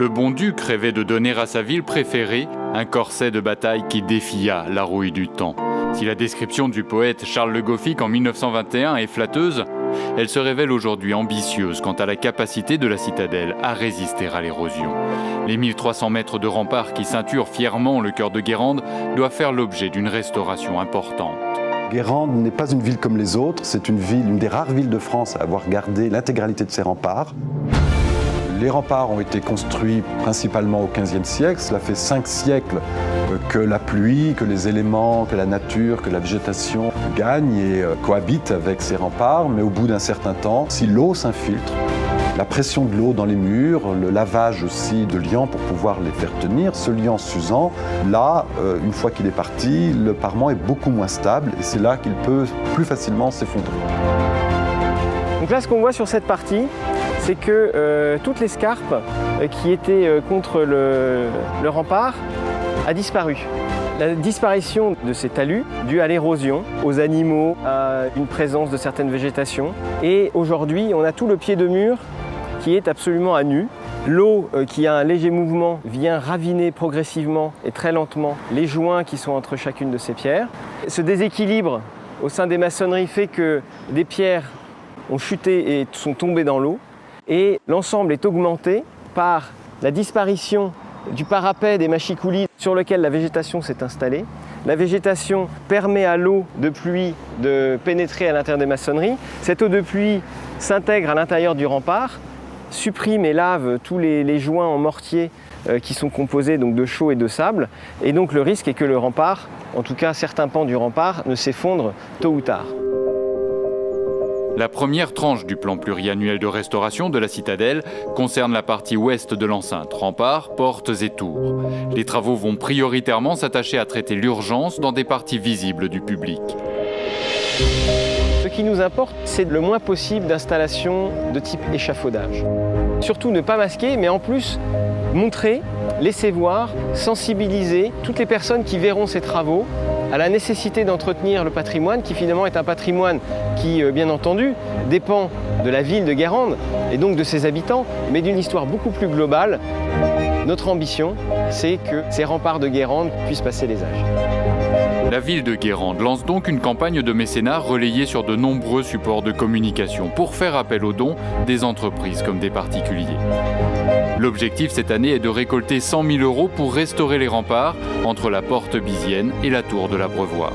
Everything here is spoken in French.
le bon duc rêvait de donner à sa ville préférée un corset de bataille qui défia la rouille du temps. Si la description du poète Charles Le Goffik en 1921 est flatteuse, elle se révèle aujourd'hui ambitieuse quant à la capacité de la citadelle à résister à l'érosion. Les 1300 mètres de remparts qui ceinturent fièrement le cœur de Guérande doivent faire l'objet d'une restauration importante. Guérande n'est pas une ville comme les autres, c'est une des rares villes de France à avoir gardé l'intégralité de ses remparts. Les remparts ont été construits principalement au XVe siècle. Cela fait 5 siècles que la pluie, que les éléments, que la nature, que la végétation gagnent et cohabitent avec ces remparts. Mais au bout d'un certain temps, si l'eau s'infiltre, la pression de l'eau dans les murs, le lavage aussi de liant pour pouvoir les faire tenir, ce liant s'usant, là, une fois qu'il est parti, le parement est beaucoup moins stable et c'est là qu'il peut plus facilement s'effondrer. Donc là, ce qu'on voit sur cette partie, c'est que toute l'escarpe qui était contre le rempart a disparu. La disparition de ces talus, due à l'érosion, aux animaux, à une présence de certaines végétations. Et aujourd'hui, on a tout le pied de mur qui est absolument à nu. L'eau qui a un léger mouvement vient raviner progressivement et très lentement les joints qui sont entre chacune de ces pierres. Ce déséquilibre au sein des maçonneries fait que des pierres ont chuté et sont tombées dans l'eau. Et l'ensemble est augmenté par la disparition du parapet des mâchicoulis sur lequel la végétation s'est installée. La végétation permet à l'eau de pluie de pénétrer à l'intérieur des maçonneries. Cette eau de pluie s'intègre à l'intérieur du rempart, supprime et lave tous les joints en mortier qui sont composés donc de chaux et de sable. Et donc le risque est que le rempart, en tout cas certains pans du rempart, ne s'effondrent tôt ou tard. La première tranche du plan pluriannuel de restauration de la citadelle concerne la partie ouest de l'enceinte, remparts, portes et tours. Les travaux vont prioritairement s'attacher à traiter l'urgence dans des parties visibles du public. Ce qui nous importe, c'est le moins possible d'installations de type échafaudage. Surtout ne pas masquer, mais en plus montrer, laisser voir, sensibiliser toutes les personnes qui verront ces travaux à la nécessité d'entretenir le patrimoine qui finalement est un patrimoine qui, bien entendu, dépend de la ville de Guérande et donc de ses habitants, mais d'une histoire beaucoup plus globale. Notre ambition, c'est que ces remparts de Guérande puissent passer les âges. La ville de Guérande lance donc une campagne de mécénat relayée sur de nombreux supports de communication pour faire appel aux dons des entreprises comme des particuliers. L'objectif cette année est de récolter 100 000 € pour restaurer les remparts entre la porte Bizienne et la tour de l'Abreuvoir.